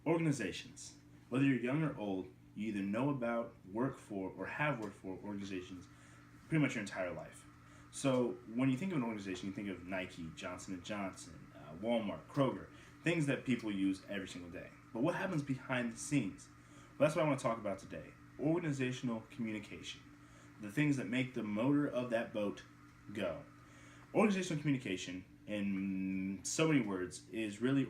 Organizations. Whether you're young or old, you either know about, work for, or have worked for organizations pretty much your entire life. So when you think of an organization, you think of Nike, Johnson& and Johnson, Walmart, Kroger, things that people use every single day. But what happens behind the scenes? Well, that's what I want to talk about today. Organizational communication. The things that make the motor of that boat go. Organizational communication, in so many words, is really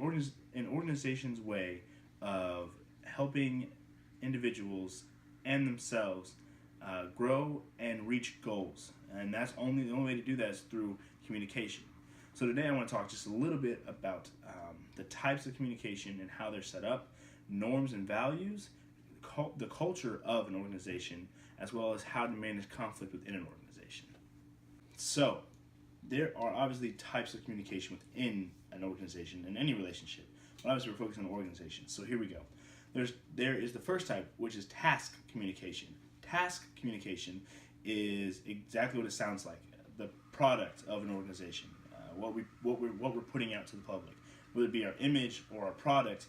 an organization's way of helping individuals and themselves grow and reach goals. And the only way to do that is through communication. So today I want to talk just a little bit about the types of communication and how they're set up, norms and values, the culture of an organization, as well as how to manage conflict within an organization. So there are obviously types of communication within an organization in any relationship, but obviously we're focusing on organizations. So here we go. There is the first type, which is task communication. Task communication is exactly what it sounds like, the product of an organization, what we're putting out to the public. Whether it be our image or our product,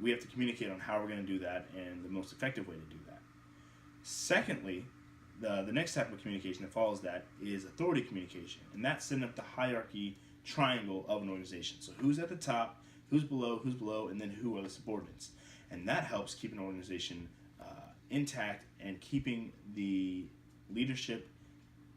we have to communicate on how we're going to do that and the most effective way to do that. Secondly, the next type of communication that follows that is authority communication, and that's setting up the hierarchy triangle of an organization. So who's at the top, who's below, and then who are the subordinates. And that helps keep an organization intact and keeping the leadership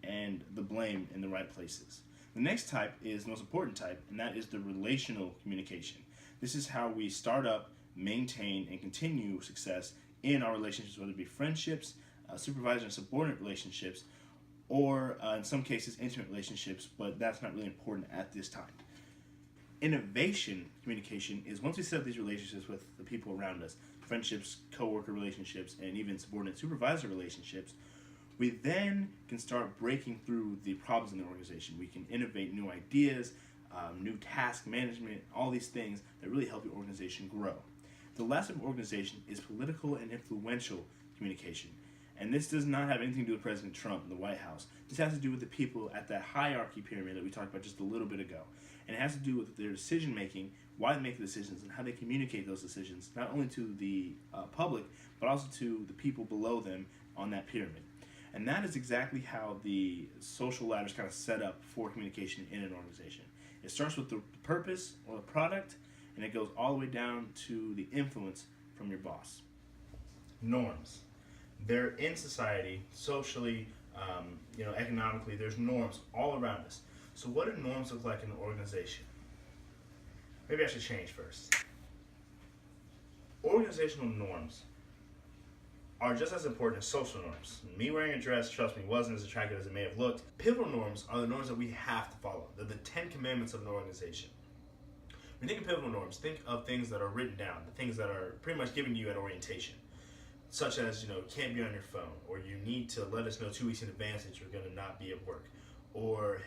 and the blame in the right places. The next type is the most important type, and that is the relational communication. This is how we start up, maintain, and continue success in our relationships, whether it be friendships, supervisor and subordinate relationships, or in some cases intimate relationships, but that's not really important at this time. Innovation communication is once we set up these relationships with the people around us, friendships, co-worker relationships, and even subordinate supervisor relationships, we then can start breaking through the problems in the organization. We can innovate new ideas, new task management, all these things that really help your organization grow. The last type of organization is political and influential communication. And this does not have anything to do with President Trump and the White House. This has to do with the people at that hierarchy pyramid that we talked about just a little bit ago. And it has to do with their decision making, why they make the decisions, and how they communicate those decisions, not only to the public, but also to the people below them on that pyramid. And that is exactly how the social ladder is kind of set up for communication in an organization. It starts with the purpose or the product, and it goes all the way down to the influence from your boss. Norms. They're in society, socially, economically, there's norms all around us. So what do norms look like in an organization? Maybe I should change first. Organizational norms are just as important as social norms. Me wearing a dress, trust me, wasn't as attractive as it may have looked. Pivotal norms are the norms that we have to follow. They're the 10 commandments of an organization. When you think of pivotal norms, think of things that are written down, the things that are pretty much given to you at orientation. Such as, you can't be on your phone, or you need to let us know 2 weeks in advance that you're going to not be at work. Or,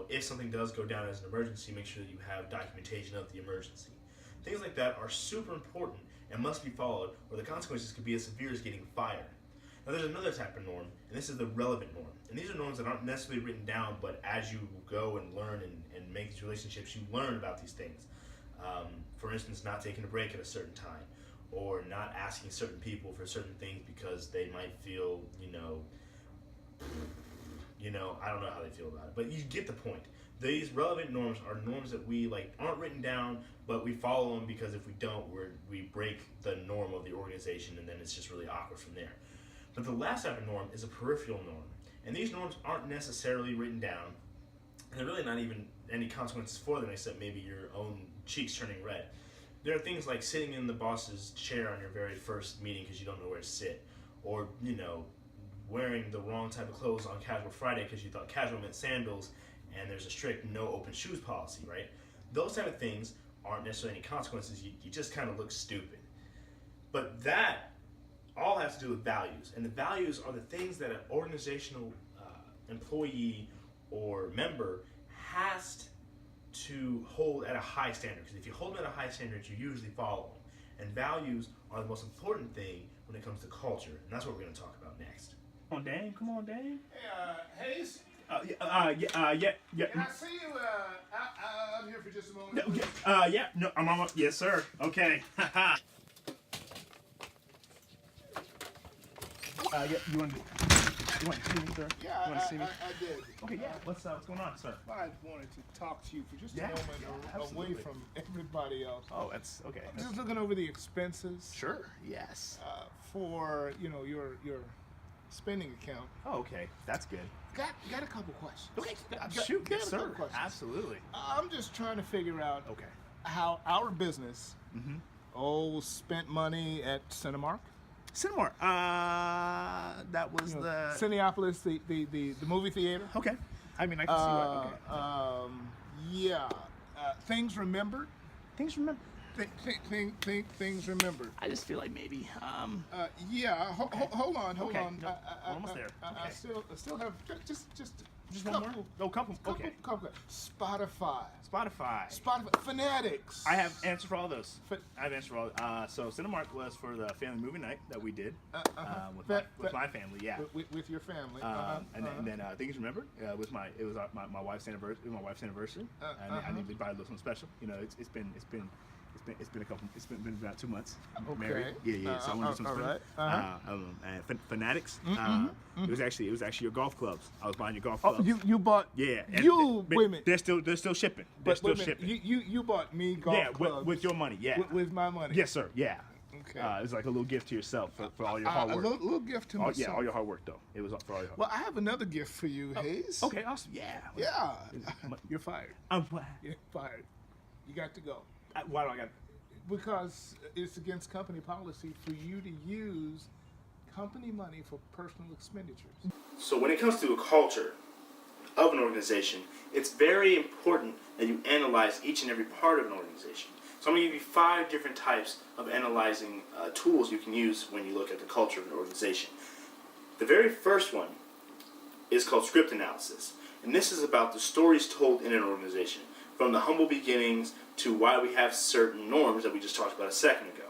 if something does go down as an emergency, make sure that you have documentation of the emergency. Things like that are super important and must be followed, or the consequences could be as severe as getting fired. Now there's another type of norm, and this is the relevant norm. And these are norms that aren't necessarily written down, but as you go and learn and make these relationships, you learn about these things. For instance, not taking a break at a certain time, or not asking certain people for certain things because they might feel, I don't know how they feel about it, but you get the point. These relevant norms are norms that we aren't written down, but we follow them because if we don't, we break the norm of the organization, and then it's just really awkward from there. But the last type of norm is a peripheral norm, and these norms aren't necessarily written down, and there are really not even any consequences for them except maybe your own cheeks turning red. There are things like sitting in the boss's chair on your very first meeting because you don't know where to sit, or wearing the wrong type of clothes on Casual Friday because you thought casual meant sandals, and there's a strict no open shoes policy, right? Those type of things aren't necessarily any consequences. You just kind of look stupid. But that all has to do with values, and the values are the things that an organizational employee or member has to hold at a high standard. Because if you hold them at a high standard, you usually follow them. And values are the most important thing when it comes to culture, and that's what we're going to talk about next. Come on, Dane. Come on, Dane. Hey, Hayes. Yeah. Can I see you out here for just a moment? No, I'm on. Yes, sir. Okay. Yeah, you want to see me, sir? Yeah, You want to see me? I did. Okay, yeah. What's going on, sir? I wanted to talk to you for just Yeah, a moment yeah, away absolutely. from everybody else. Oh, that's okay. I'm just looking over the expenses Sure. Yes. for your spending account. Oh, okay. That's good. Got a couple questions. Okay. Shoot, yes, a sir. couple questions. Absolutely. I'm just trying to figure out Okay. how our business spent money at Cinemark. Cinemark. That was the Cineopolis, the movie theater. Okay. I mean, I can see what. Okay. Yeah. Things remembered. Things remember. Things remembered. I just feel like maybe. Yeah. Hold on. Okay. On. No, we're almost there. I still have just one more. Oh, couple. Okay. Couple. Spotify. Fanatics. I have answers for all those. I have answers for all. So Cinemark was for the family movie night that we did with my family. Yeah. With your family. And then things remembered was my wife's anniversary. My wife's anniversary. And I need to buy a little something special. You know, it's been about 2 months. Okay. Married. Yeah. So I want to do something special. And Fanatics. It was actually your golf clubs. I was buying your golf clubs. Oh, you bought. Yeah. Wait a minute. They're still shipping. They're still shipping. You bought me golf clubs. with your money. Yeah. With my money. Yes, sir. Yeah. Okay. It was like a little gift to yourself for all your hard work. A little gift to myself. Yeah, all your hard work though. It was for all your hard work. Well, I have another gift for you, Hayes. Okay, awesome. Yeah. Yeah. You're fired. I'm what? You're fired. You got to go. Why do I got? Because it's against company policy for you to use company money for personal expenditures. So when it comes to a culture of an organization, it's very important that you analyze each and every part of an organization. So I'm going to give you 5 different types of analyzing tools you can use when you look at the culture of an organization. The very first one is called script analysis. And this is about the stories told in an organization, from the humble beginnings to why we have certain norms that we just talked about a second ago.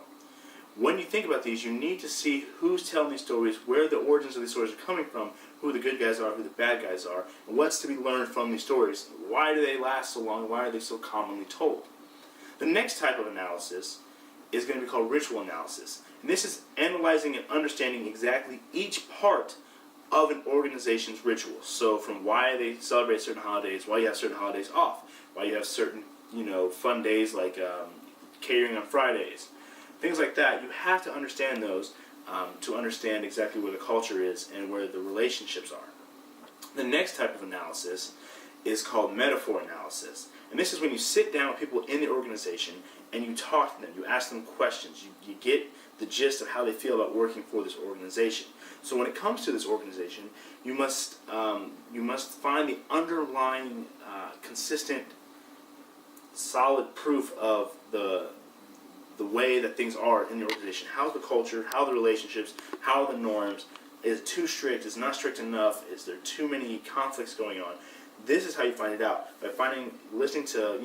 When you think about these, you need to see who's telling these stories, where the origins of these stories are coming from, who the good guys are, who the bad guys are, and what's to be learned from these stories. Why do they last so long? Why are they so commonly told? The next type of analysis is going to be called ritual analysis. And this is analyzing and understanding exactly each part of an organization's rituals. So from why they celebrate certain holidays, why you have certain holidays off, why you have certain fun days like catering on Fridays, things like that. You have to understand those to understand exactly where the culture is and where the relationships are. The next type of analysis is called metaphor analysis. And this is when you sit down with people in the organization and you talk to them, you ask them questions, you get the gist of how they feel about working for this organization. So when it comes to this organization, you must find the underlying consistent, solid proof of the way that things are in the organization. How's the culture? How are the relationships? How are the norms? Is it too strict? Is it not strict enough? Is there too many conflicts going on? This is how you find it out, by listening to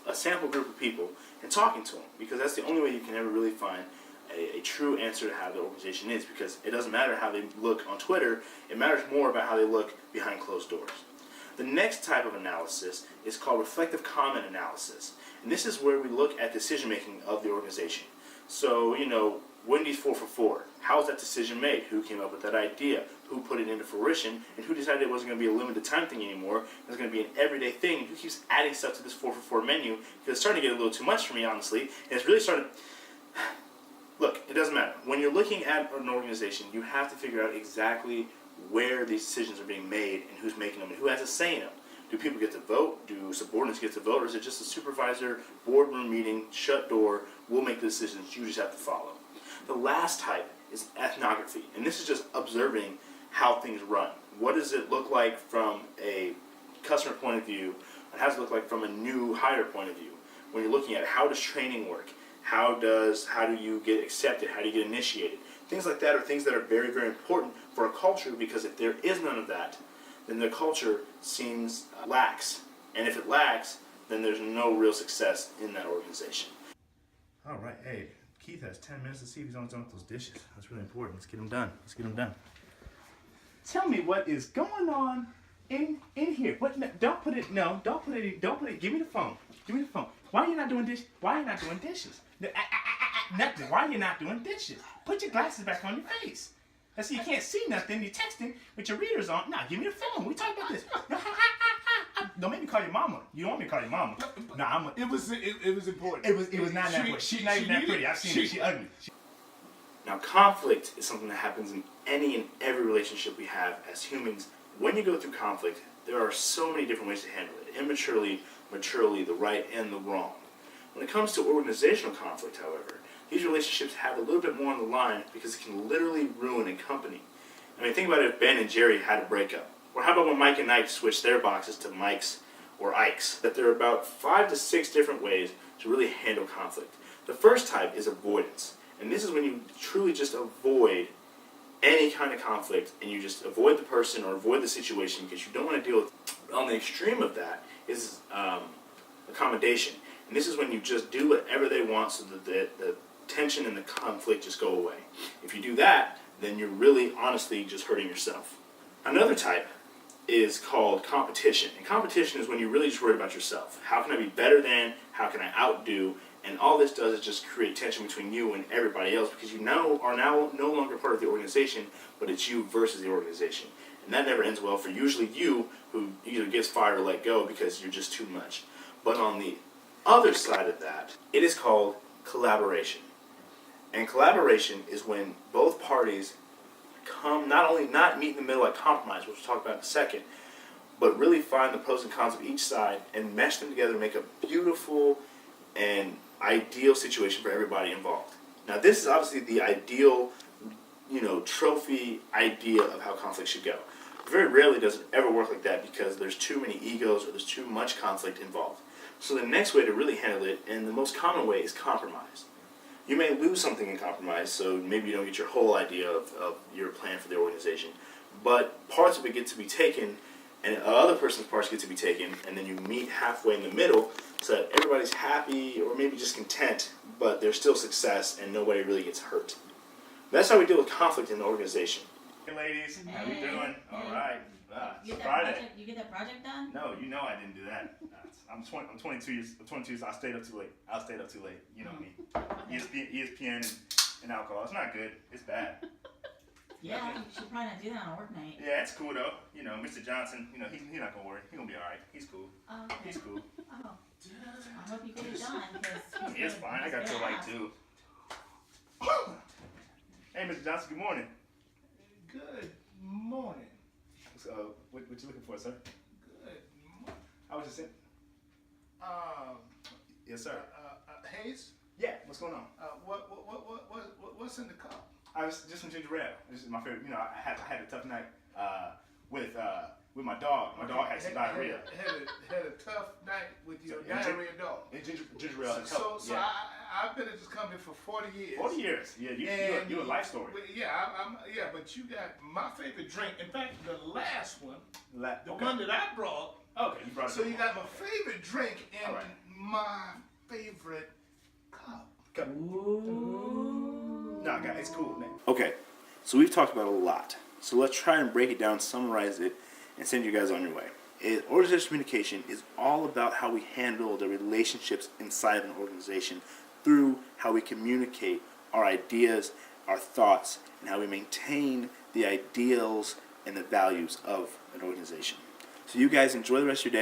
a sample group of people and talking to them, because that's the only way you can ever really find a true answer to how the organization is, because it doesn't matter how they look on Twitter, it matters more about how they look behind closed doors. The next type of analysis is called reflective comment analysis, and this is where we look at decision making of the organization. So, Wendy's 4 for 4. How was that decision made? Who came up with that idea? Who put it into fruition? And who decided it wasn't going to be a limited time thing anymore? It was going to be an everyday thing. And who keeps adding stuff to this 4 for 4 menu? Because it's starting to get a little too much for me, honestly. And it's really starting to... Look, it doesn't matter. When you're looking at an organization, you have to figure out exactly where these decisions are being made and who's making them and who has a say in them. Do people get to vote? Do subordinates get to vote? Or is it just a supervisor, boardroom meeting, shut door, we'll make the decisions, you just have to follow? The last type is ethnography, and this is just observing how things run. What does it look like from a customer point of view, and how does it look like from a new hire point of view? When you're looking at how does training work, how do you get accepted, how do you get initiated? Things like that are things that are very, very important for a culture, because if there is none of that, then the culture seems lax. And if it lacks, then there's no real success in that organization. All right, hey, Keith has 10 minutes to see if he's almost done with those dishes. That's really important. Let's get them done. Tell me what is going on in here. What? No, don't put it. Give me the phone. Why are you not doing dishes? Nothing. Why are you not doing dishes? Put your glasses back on your face. I see you can't see nothing. You're texting with your readers on. Nah, give me the phone. We talk about this. Don't make me call your mama. You don't want me to call your mama. Nah, It was important. It was not that pretty. She's not even that pretty. I've seen her. She ugly. Now, conflict is something that happens in any and every relationship we have as humans. When you go through conflict, there are so many different ways to handle it. Immaturely, maturely, the right and the wrong. When it comes to organizational conflict, however, these relationships have a little bit more on the line because it can literally ruin a company. I mean, think about if Ben and Jerry had a breakup. Or how about when Mike and Ike switched their boxes to Mike's or Ike's? That there are about 5 to 6 different ways to really handle conflict. The first type is avoidance. And this is when you truly just avoid any kind of conflict and you just avoid the person or avoid the situation because you don't want to deal with it. On the extreme of that is accommodation. And this is when you just do whatever they want so that the tension and the conflict just go away. If you do that, then you're really honestly just hurting yourself. Another type is called competition. And competition is when you're really just worried about yourself. How can I be better than? How can I outdo? And all this does is just create tension between you and everybody else because you now are no longer part of the organization, but it's you versus the organization. And that never ends well for usually you who either gets fired or let go because you're just too much. But on the other side of that, it is called collaboration. And collaboration is when both parties come not meet in the middle at compromise, which we'll talk about in a second, but really find the pros and cons of each side and mesh them together to make a beautiful and ideal situation for everybody involved. Now, this is obviously the ideal, trophy idea of how conflict should go. Very rarely does it ever work like that because there's too many egos or there's too much conflict involved. So the next way to really handle it, and the most common way, is compromise. You may lose something in compromise, so maybe you don't get your whole idea of your plan for the organization, but parts of it get to be taken, and other person's parts get to be taken, and then you meet halfway in the middle so that everybody's happy or maybe just content, but there's still success and nobody really gets hurt. That's how we deal with conflict in the organization. Hey ladies, how you doing? All right. You It's Friday. you get that project done? No, I didn't do that. I'm 22 years. So I stayed up too late. You know me. ESPN and alcohol. It's not good. It's bad. Yeah, you should probably not do that on a work night. Yeah, it's cool though. Mr. Johnson. He's not gonna worry. He's gonna be all right. He's cool. Oh, okay. He's cool. Oh, I hope you get it done because It's fine. I got till like 2. Hey, Mr. Johnson. Good morning. Good morning. What you looking for, sir? Good morning. I was just saying. Yes, sir. Hayes, Yeah. What's going on? what's in the cup? I was just some ginger ale. This is my favorite. I had a tough night with my dog. My dog had some diarrhea. Had a tough night with your diarrhea dog. And ginger ale has So helped. Yeah. I've been at this company for 40 years. 40 years. Yeah, you're a life story. Yeah, but you got my favorite drink. In fact, the last one, the Okay. one that I brought. Okay, you brought it. So you got my favorite drink and All right. my favorite cup. No, guys, it's cool, man. Okay, so we've talked about a lot. So let's try and break it down, summarize it, and send you guys on your way. Organizational communication is all about how we handle the relationships inside of an organization through how we communicate our ideas, our thoughts, and how we maintain the ideals and the values of an organization. So you guys enjoy the rest of your day.